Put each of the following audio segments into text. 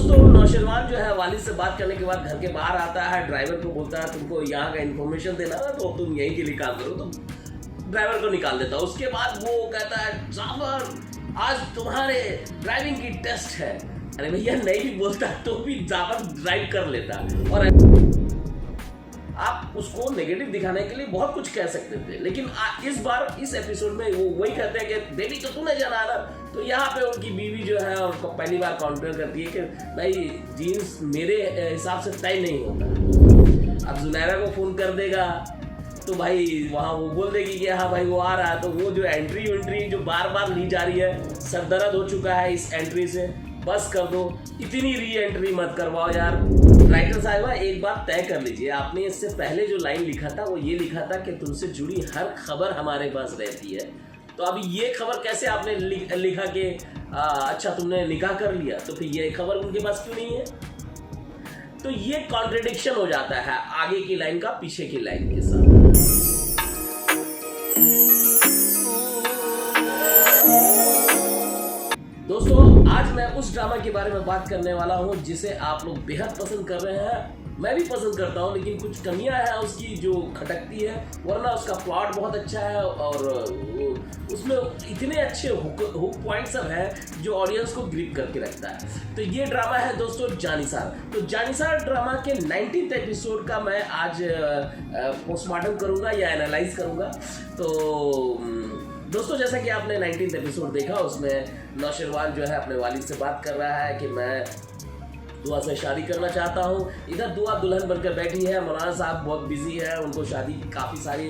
दोस्तों नौशरवान जो है वालिद से बात करने के बाद घर के बाहर आता है, ड्राइवर को बोलता है तुमको यहाँ का इन्फॉर्मेशन देना है तो तुम यहीं के लिए काम करो, तो ड्राइवर को निकाल देता है। उसके बाद वो कहता है जाफर आज तुम्हारे ड्राइविंग की टेस्ट है। अरे भैया नहीं भी बोलता तो भी जाफर ड्राइव कर लेता। और आप उसको नेगेटिव दिखाने के लिए बहुत कुछ कह सकते थे, लेकिन इस बार इस एपिसोड में वो वही कहते हैं कि बेबी तो तूने जाना ना। तो यहाँ पे उनकी बीवी जो है उनको पहली बार काउंटर करती है कि भाई जीन्स मेरे हिसाब से तय नहीं होता। अब जुनैरा को फ़ोन कर देगा तो भाई वहाँ वो बोल देगी कि हाँ भाई वो आ रहा है। तो वो जो एंट्री जो बार बार ली जा रही है, सर दर्द हो चुका है इस एंट्री से, बस कर दो, इतनी री एंट्री मत करवाओ यार। राइटर साहिबा एक बात तय कर लीजिए, आपने इससे पहले जो लाइन लिखा था वो ये लिखा था कि तुमसे जुड़ी हर खबर हमारे पास रहती है। तो अभी ये खबर कैसे आपने लिखा कि अच्छा तुमने निकाह कर लिया, तो फिर ये खबर उनके पास क्यों नहीं है? तो ये कॉन्ट्रडिक्शन हो जाता है आगे की लाइन का पीछे की लाइन के साथ। दोस्तों आज मैं उस ड्रामा के बारे में बात करने वाला हूं जिसे आप लोग बेहद पसंद कर रहे हैं, मैं भी पसंद करता हूं, लेकिन कुछ कमियां हैं उसकी जो खटकती है, वरना उसका प्लॉट बहुत अच्छा है और उसमें इतने अच्छे हुक पॉइंट्स सब हैं जो ऑडियंस को ग्रिप करके रखता है। तो ये ड्रामा है दोस्तों जानिसार। तो जानिसार ड्रामा के 19th एपिसोड का मैं आज पोस्टमार्टम करूँगा या एनालाइज करूँगा। तो दोस्तों जैसा कि आपने 19th एपिसोड देखा, उसमें नौशरवान जो है अपने वालिद से बात कर रहा है कि मैं दुआ से शादी करना चाहता हूँ। इधर दुआ दुल्हन बनकर बैठी है, मौलाना साहब बहुत बिजी है, उनको शादी काफ़ी सारी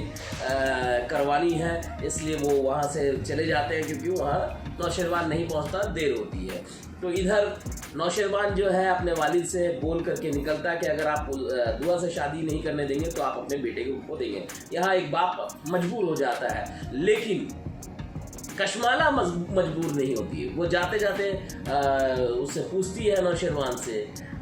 करवानी है, इसलिए वो वहाँ से चले जाते हैं क्योंकि वहाँ नौशरवान नहीं पहुँचता, देर होती है। तो इधर नौशरवान जो है अपने वालिद से बोल करके निकलता है कि अगर आप दुआ से शादी नहीं करने देंगे तो आप अपने बेटे को खो देंगे। यहाँ एक बाप मजबूर हो जाता है, लेकिन कशमाला मजबूर नहीं होती। वो जाते जाते उससे पूछती है नौशरवान से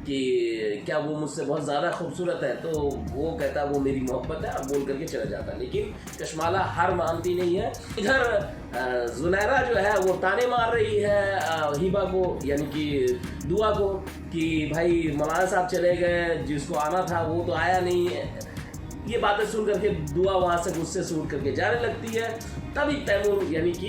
कि क्या वो मुझसे बहुत ज़्यादा खूबसूरत है, तो वो कहता है वो मेरी मोहब्बत है, और बोल करके चला जाता है। लेकिन कशमाला हार मानती नहीं है। इधर जुनैरा जो है वो ताने मार रही है हिबा को, यानी कि दुआ को, कि भाई मौलाना साहब चले गए, जिसको आना था वो तो आया नहीं है। ये बातें सुन करके दुआ वहाँ से गुस्से से उठ करके जाने लगती है। तभी तैमूर यानी कि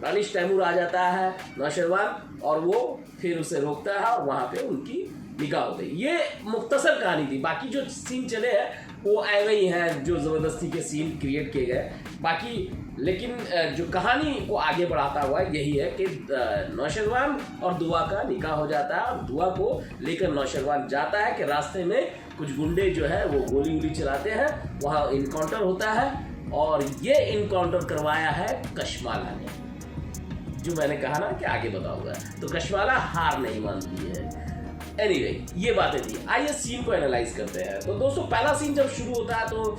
दानिश तैमूर आ जाता है नौशरवान, और वो फिर उसे रोकता है और वहाँ पे उनकी निकाह होती है। ये मुख्तसर कहानी थी, बाकी जो सीन चले हैं वो ऐसे ही हैं जो ज़बरदस्ती के सीन क्रिएट किए गए बाकी। लेकिन जो कहानी को आगे बढ़ाता हुआ यही है कि नौशरवान और दुआ का निकाह हो जाता है, और दुआ को लेकर नौशरवान जाता है कि रास्ते में कुछ गुंडे जो है वो गोली वोली चलाते हैं, वहाँ इनकाउंटर होता है, और ये इनकाउंटर करवाया है कशमाला ने, जो मैंने कहा ना कि आगे बताऊंगा। तो कशमाला हार नहीं मानती है। एनीवे ये बातें थी, आइए सीन को एनालाइज करते हैं। तो दोस्तों पहला सीन जब शुरू होता है तो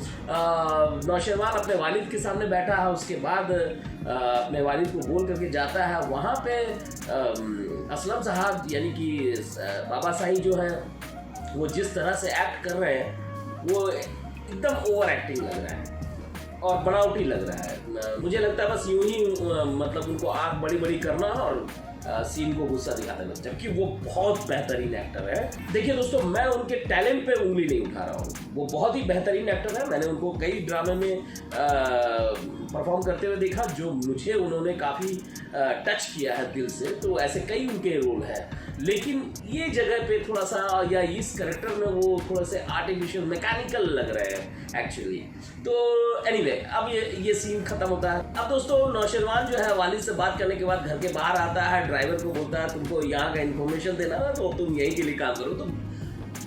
नौशरवान अपने वालिद के सामने बैठा है, उसके बाद अपने वालिद को बोल करके जाता है। वहाँ पे असलम साहब यानी कि बाबा साईं जो है वो जिस तरह से एक्ट कर रहे हैं वो एकदम ओवर एक्टिंग लग रहा है और बनावटी लग रहा है। मुझे लगता है बस यूं ही मतलब उनको आँख बड़ी बड़ी करना और सीन को गुस्सा दिखाते हैं, जबकि वो बहुत बेहतरीन एक्टर है। देखिए दोस्तों मैं उनके टैलेंट पे उंगली नहीं उठा रहा हूँ, वो बहुत ही बेहतरीन एक्टर है। मैंने उनको कई ड्रामे में परफॉर्म करते हुए देखा जो मुझे उन्होंने काफ़ी टच किया है दिल से। तो ऐसे कई उनके रोल हैं, लेकिन ये जगह पे थोड़ा सा या इस कैरेक्टर में वो थोड़ा से आर्टिफिशियल मैकेनिकल लग रहे हैं एक्चुअली। तो एनीवे अब ये सीन खत्म होता है। अब दोस्तों नौशरवान जो है वालिद से बात करने के बाद घर के बाहर आता है, ड्राइवर को बोलता है तुमको यहाँ का इन्फॉर्मेशन देना है तो तुम यहीं के लिए काम करो, तो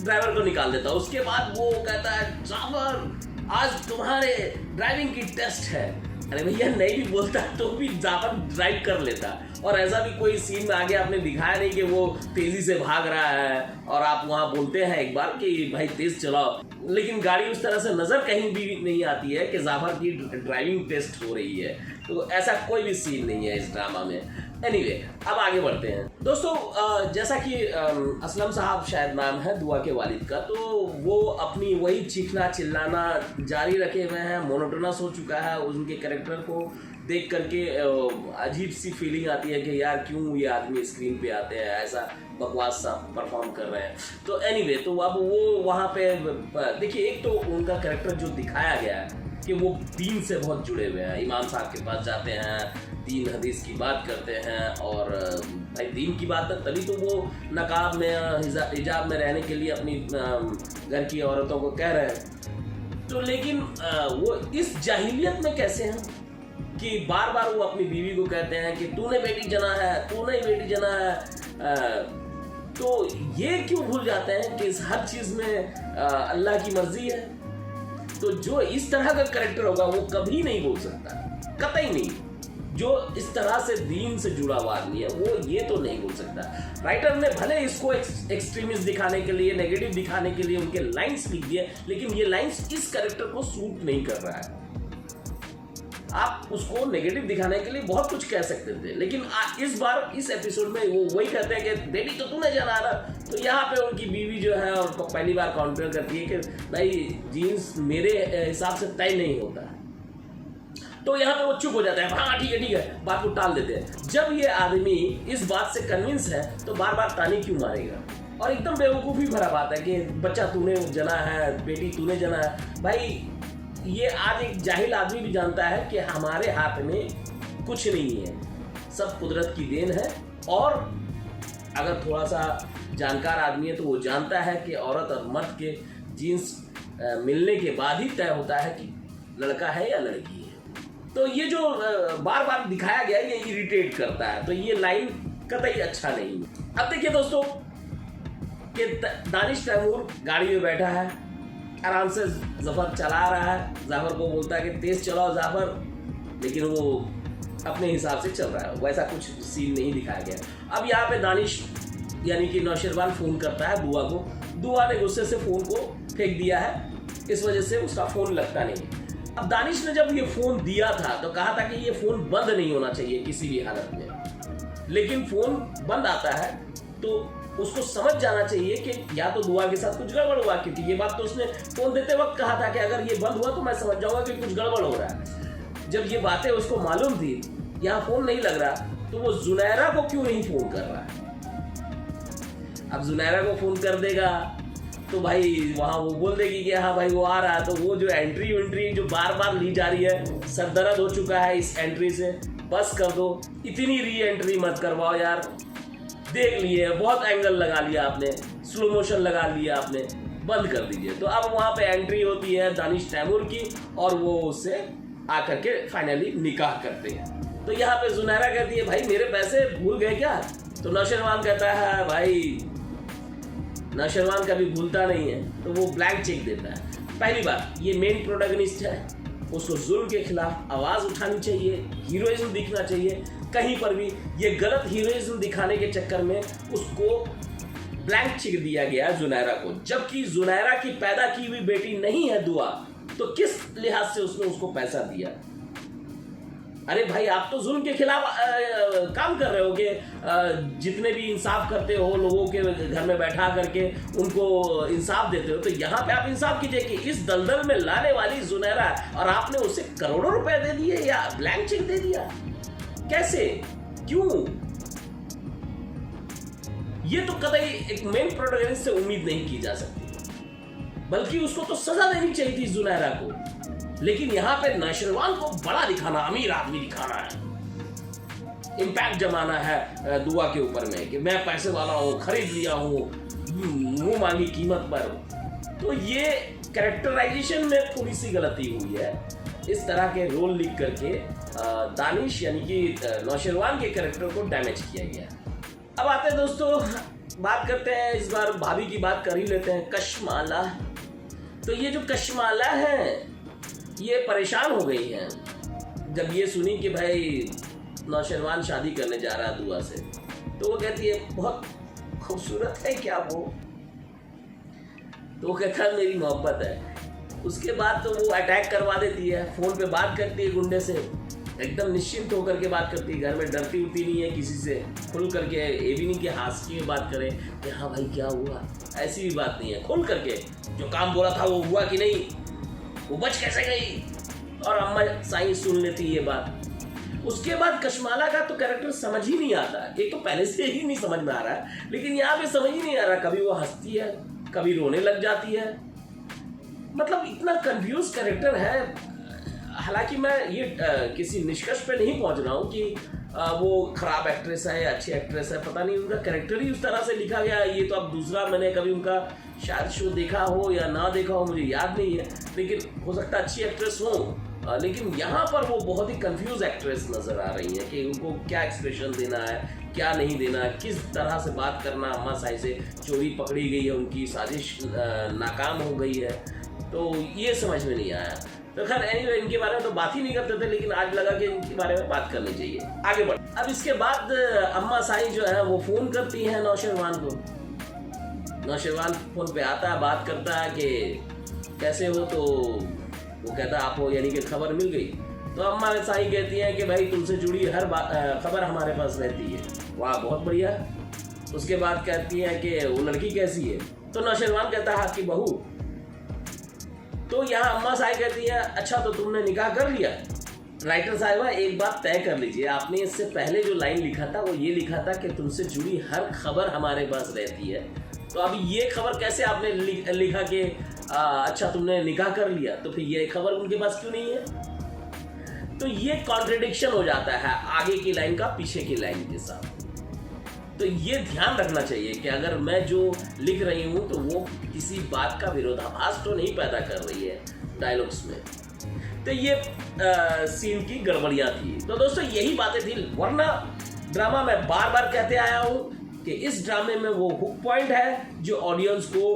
ड्राइवर को निकाल देता है। उसके बाद वो कहता है जाफर आज तुम्हारे ड्राइविंग की टेस्ट है। अरे भैया नहीं भी बोलता तो भी जाफर ड्राइव कर लेता। और ऐसा भी कोई सीन में आगे आपने दिखाया नहीं कि वो तेज़ी से भाग रहा है और आप वहाँ बोलते हैं एक बार कि भाई तेज़ चलाओ, लेकिन गाड़ी उस तरह से नज़र कहीं भी नहीं आती है कि जाफर की ड्राइविंग टेस्ट हो रही है। तो ऐसा कोई भी सीन नहीं है इस ड्रामा में। एनीवे अब आगे बढ़ते हैं दोस्तों। जैसा कि असलम साहब शायद नाम है दुआ के वालिद का, तो वो अपनी वही चीखना चिल्लाना जारी रखे हुए हैं, मोनोटोनस हो चुका है। उनके कैरेक्टर को देख करके अजीब सी फीलिंग आती है कि यार क्यों ये आदमी स्क्रीन पे आते हैं, ऐसा बकवास सा परफॉर्म कर रहे हैं। तो एनीवे तो अब वो वहाँ पे देखिए, एक तो उनका कैरेक्टर जो दिखाया गया है कि वो दीन से बहुत जुड़े हुए हैं, इमाम साहब के पास जाते हैं, दीन हदीस की बात करते हैं। और भाई दीन की बात है तभी तो वो नकाब में हिजाब में रहने के लिए अपनी घर की औरतों को कह रहे हैं। तो लेकिन वो इस जाहिलियत में कैसे हैं कि बार बार वो अपनी बीवी को कहते हैं कि तूने बेटी जना है, तूने बेटी जना है। तो ये क्यों भूल जाते हैं कि इस हर चीज़ में अल्लाह की मर्जी है। तो जो इस तरह का कैरेक्टर होगा वो कभी नहीं बोल सकता, कतई नहीं। जो इस तरह से दीन से जुड़ा हुआ आदमी है वो ये तो नहीं बोल सकता। राइटर ने भले इसको एक्सट्रीमिस्ट दिखाने के लिए, नेगेटिव दिखाने के लिए उनके लाइंस लिख दिए, लेकिन ये लाइंस इस कैरेक्टर को सूट नहीं कर रहा है। आप उसको नेगेटिव दिखाने के लिए बहुत कुछ कह सकते थे, लेकिन इस बार इस एपिसोड में वो वही कहते हैं कि बेटी तो तूने जना ना। तो यहाँ पे उनकी बीवी जो है और पहली बार काउंटर करती है कि भाई जीन्स मेरे हिसाब से तय नहीं होता। तो यहाँ पे वो चुप हो जाता है, हाँ ठीक है, बात को टाल देते हैं। जब ये आदमी इस बात से कन्विंस है तो बार बार ताने क्यों मारेगा। और एकदम बेवकूफ़ी भरा बात है कि बच्चा तूने जना है, बेटी तूने जना है। भाई ये आज एक जाहिल आदमी भी जानता है कि हमारे हाथ में कुछ नहीं है, सब कुदरत की देन है। और अगर थोड़ा सा जानकार आदमी है तो वो जानता है कि औरत और मर्द के जीन्स मिलने के बाद ही तय होता है कि लड़का है या लड़की है। तो ये जो बार बार दिखाया गया है ये इरिटेट करता है, तो ये लाइन कतई अच्छा नहीं है। अब देखिए दोस्तों कि दानिश तैमूर गाड़ी में बैठा है, आराम से जफर चला रहा है। जाफर को बोलता है कि तेज चलाओ जाफर, लेकिन वो अपने हिसाब से चल रहा है, वैसा कुछ सीन नहीं दिखाया गया। अब यहाँ पे दानिश यानी कि नौशरवान फ़ोन करता है दुआ को। दुआ ने गुस्से से फ़ोन को फेंक दिया है, इस वजह से उसका फ़ोन लगता नहीं। अब दानिश ने जब ये फ़ोन दिया था तो कहा था कि ये फ़ोन बंद नहीं होना चाहिए किसी भी हालत में, लेकिन फ़ोन बंद आता है तो उसको समझ जाना चाहिए कि या तो दुआ के साथ कुछ गड़बड़ हुआ, क्योंकि ये बात तो उसने फ़ोन देते वक्त कहा था कि अगर ये बंद हुआ तो मैं समझ जाऊंगा कि कुछ गड़बड़ हो रहा है। जब ये बातें उसको मालूम थी, यहाँ फ़ोन नहीं लग रहा, तो वो जुनैरा को क्यों नहीं फ़ोन कर रहा है। अब जुनैरा को फ़ोन कर देगा तो भाई वहाँ वो बोल देगी कि हाँ भाई वो आ रहा है। तो वो जो एंट्री जो बार बार ली जा रही है, सरदर्द हो चुका है इस एंट्री से, बस कर दो, इतनी री एंट्री मत करवाओ यार। देख लिए बहुत एंगल लगा लिया आपने, स्लो मोशन लगा लिया आपने, बंद कर दीजिए। तो अब वहाँ पे एंट्री होती है दानिश तैमूर की और वो उससे आकर के फाइनली निकाह करते हैं। तो यहाँ पे जुनैरा कहती है भाई मेरे पैसे भूल गए क्या। तो नौशरवान कहता है भाई नौशरवान कभी भूलता नहीं है, तो वो ब्लैंक चेक देता है। पहली बात ये मेन प्रोटैगनिस्ट है, उसको जुल्म के खिलाफ आवाज़ उठानी चाहिए, हीरोइज्म दिखना चाहिए। कहीं पर भी ये गलत हीरोइज्म दिखाने के चक्कर में उसको ब्लैंक चेक दिया गया जुनैरा को, जबकि जुनैरा की पैदा की हुई बेटी नहीं है दुआ, तो किस लिहाज से उसने उसको पैसा दिया। अरे भाई आप तो जुल्म के खिलाफ काम कर रहे हो कि जितने भी इंसाफ करते हो लोगों के घर में बैठा करके उनको इंसाफ देते हो, तो यहाँ पे आप इंसाफ कीजिए कि इस दलदल में लाने वाली जुनैरा और आपने उसे करोड़ों रुपए दे दिए या ब्लैंक चेक दे दिया, कैसे, क्यों। ये तो कतई एक मेन प्रोटैगनिस्ट से उम्मीद नहीं की जा सकती, बल्कि उसको तो सजा देनी चाहिए थी जुनैरा को। लेकिन यहाँ पे नौशरवान को बड़ा दिखाना, अमीर आदमी दिखाना है, इम्पैक्ट जमाना है दुआ के ऊपर में कि मैं पैसे वाला हूँ, खरीद लिया हूँ मुंह मांगी कीमत पर। तो ये कैरेक्टराइजेशन में थोड़ी सी गलती हुई है, इस तरह के रोल लिख करके दानिश यानी कि नौशरवान के कैरेक्टर को डैमेज किया गया। अब आते हैं दोस्तों, बात करते हैं इस बार भाभी की बात कर ही लेते हैं, कशमाला। तो ये जो कशमाला है ये परेशान हो गई हैं जब ये सुनी कि भाई नौशरवान शादी करने जा रहा है दुआ से। तो वो कहती है बहुत खूबसूरत है क्या वो, तो वो कहता है मेरी मोहब्बत है। उसके बाद तो वो अटैक करवा देती है, फ़ोन पे बात करती है गुंडे से एकदम निश्चिंत होकर के बात करती है, घर में डरती उड़ती नहीं है किसी से, खुल करके, ये भी नहीं कि हास्य में बात करें कि हाँ भाई क्या हुआ, ऐसी भी बात नहीं है। खुल करके जो काम बोला था वो हुआ कि नहीं, वो बच कैसे गई, और अम्मा साईं सुन लेती ये बात। उसके बाद कशमाला का तो कैरेक्टर समझ ही नहीं आता, एक तो पहले से ही नहीं समझ में आ रहा है, लेकिन यहाँ पे समझ ही नहीं आ रहा, कभी वो हंसती है, कभी रोने लग जाती है, मतलब इतना कंफ्यूज कैरेक्टर है। हालांकि मैं ये किसी निष्कर्ष पे नहीं पहुंच रहा हूँ कि वो खराब एक्ट्रेस है या अच्छी एक्ट्रेस है, पता नहीं, उनका कैरेक्टर ही उस तरह से लिखा गया है। ये तो अब दूसरा, मैंने कभी उनका शायद शो देखा हो या ना देखा हो, मुझे याद नहीं है, लेकिन हो सकता है अच्छी एक्ट्रेस हो, लेकिन यहाँ पर वो बहुत ही कंफ्यूज एक्ट्रेस नज़र आ रही है कि उनको क्या एक्सप्रेशन देना है, क्या नहीं देना है, किस तरह से बात करना। अम्मा साई से चोरी पकड़ी गई है, उनकी साजिश नाकाम हो गई है, तो ये समझ में नहीं आया। तो खैर एनीवे, इनके बारे में तो बात ही नहीं करते थे, लेकिन आज लगा कि इनके बारे में बात करनी चाहिए। आगे बढ़, अब इसके बाद अम्मा साई जो है वो फ़ोन करती हैं नौशेरवान को। नौशेरवान फ़ोन पे आता है, बात करता है कि कैसे हो, तो वो कहता है आपको यानी कि खबर मिल गई। तो अम्मा साई कहती हैं कि भाई तुमसे जुड़ी हर खबर हमारे पास रहती है। वाह, बहुत बढ़िया। उसके बाद कहती हैं कि वो लड़की कैसी है, तो नौशेरवान कहता है आपकी बहू। तो यहाँ अम्मा साई कहती है अच्छा तो तुमने निकाह कर लिया। राइटर साहिबा एक बात तय कर लीजिए, आपने इससे पहले जो लाइन लिखा था वो ये लिखा था कि तुमसे जुड़ी हर खबर हमारे पास रहती है, तो अभी ये खबर कैसे आपने लिखा कि अच्छा तुमने निकाह कर लिया, तो फिर ये खबर उनके पास क्यों नहीं है? तो ये कॉन्ट्रडिक्शन हो जाता है आगे की लाइन का पीछे की लाइन के साथ। तो ये ध्यान रखना चाहिए कि अगर मैं जो लिख रही हूँ तो वो किसी बात का विरोधाभास तो नहीं पैदा कर रही है डायलॉग्स में। तो ये सीन की गड़बड़ियाँ थी। तो दोस्तों यही बातें थी, वरना ड्रामा में बार बार कहते आया हूँ कि इस ड्रामे में वो हुक पॉइंट है जो ऑडियंस को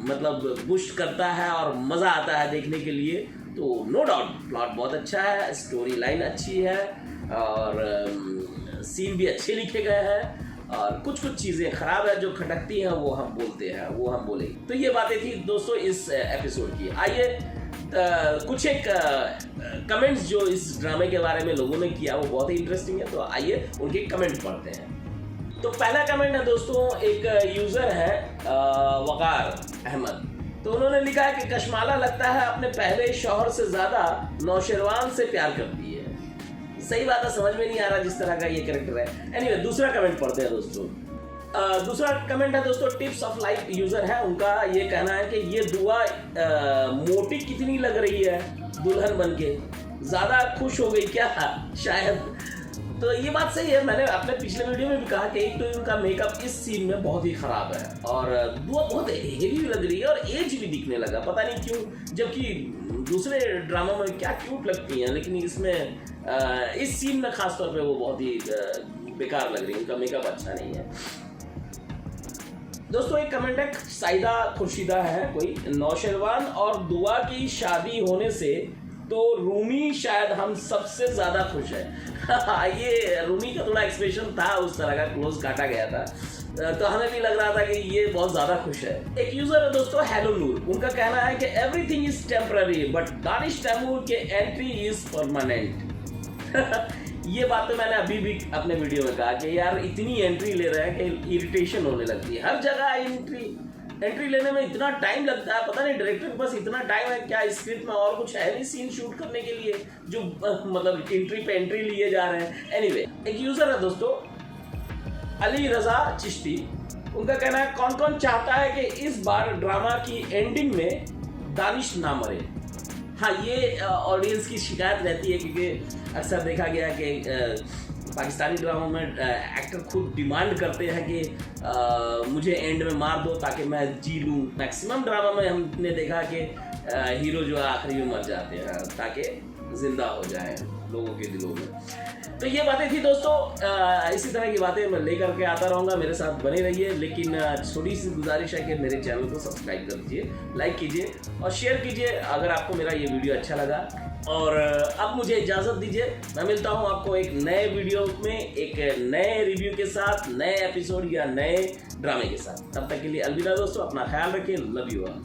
मतलब बूस्ट करता है और मज़ा आता है देखने के लिए। तो नो डाउट प्लॉट बहुत अच्छा है, स्टोरी लाइन अच्छी है और सीन भी अच्छे लिखे गए हैं, और कुछ कुछ चीज़ें ख़राब है जो खटकती हैं वो हम बोलते हैं, वो हम बोले। तो ये बातें थी दोस्तों इस एपिसोड की। आइए कुछ एक कमेंट्स जो इस ड्रामे के बारे में लोगों ने किया वो बहुत ही इंटरेस्टिंग है, तो आइए उनके कमेंट पढ़ते हैं। तो पहला कमेंट है दोस्तों, एक यूज़र है वकार अहमद। तो उन्होंने लिखा है कि कशमाला लगता है अपने पहले शौहर से ज़्यादा नौशेरवान से प्यार करती है। सही बात है, समझ में नहीं आ रहा जिस तरह का ये कैरेक्टर है। एनीवे दूसरा कमेंट पढ़ते हैं दोस्तों। दूसरा कमेंट है दोस्तों, टिप्स ऑफ लाइफ यूज़र है, उनका ये कहना है कि ये दुआ मोटी कितनी लग रही है दुल्हन बनके, ज़्यादा खुश हो गई क्या शायद। तो ये बात सही है, मैंने अपने पिछले वीडियो में भी कहा कि एक तो इनका मेकअप इस सीन में बहुत ही ख़राब है और दुआ बहुत हेवी लग रही है और एज भी दिखने लगा, पता नहीं क्यों, जबकि दूसरे ड्रामा में क्या क्यूट लगती हैं, लेकिन इसमें इस सीन में खासतौर पे वो बहुत ही बेकार लग रही है, उनका मेकअप अच्छा नहीं है। दोस्तों एक कमेंट है, साइदा खुर्शीदा है कोई, नौशेरवान और दुआ की शादी होने से तो रूमी शायद हम सबसे ज़्यादा खुश है। ये रूमी का थोड़ा एक्सप्रेशन था उस तरह का, क्लोज काटा गया था, तो हमें भी लग रहा था कि ये बहुत ज़्यादा खुश है। एक यूज़र है दोस्तों हेलो नूर, उनका कहना है कि everything is temporary but Danish Taimur के एंट्री इज परमानेंट। ये बात तो मैंने अभी भी अपने वीडियो में कहा कि यार इतनी एंट्री ले रहे हैं कि इरिटेशन होने लगती है, हर जगह एंट्री लेने में इतना टाइम लगता है, पता नहीं डायरेक्टर के पास इतना टाइम है क्या स्क्रिप्ट में, और कुछ है नहीं सीन शूट करने के लिए जो मतलब एंट्री पे एंट्री लिए जा रहे हैं। एनीवे एक यूज़र है दोस्तों अली रजा चिश्ती, उनका कहना है कौन कौन चाहता है कि इस बार ड्रामा की एंडिंग में दानिश ना मरे। हाँ, ये ऑडियंस की शिकायत रहती है क्योंकि अक्सर देखा गया कि पाकिस्तानी ड्रामा में एक्टर खुद डिमांड करते हैं कि मुझे एंड में मार दो ताकि मैं जी लूँ। मैक्सिमम ड्रामा में हमने देखा कि हीरो जो है आखिरी में मर जाते हैं ताकि जिंदा हो जाए लोगों के दिलों में। तो ये बातें थी दोस्तों, इसी तरह की बातें मैं लेकर के आता रहूँगा, मेरे साथ बने रहिए। लेकिन छोटी सी गुजारिश है कि मेरे चैनल को सब्सक्राइब कर दीजिए, लाइक कीजिए और शेयर कीजिए अगर आपको मेरा ये वीडियो अच्छा लगा। और अब मुझे इजाज़त दीजिए, मैं मिलता हूँ आपको एक नए वीडियो में, एक नए रिव्यू के साथ, नए एपिसोड या नए ड्रामे के साथ। तब तक के लिए अलविदा दोस्तों, अपना ख्याल रखिए, लव यू ऑल।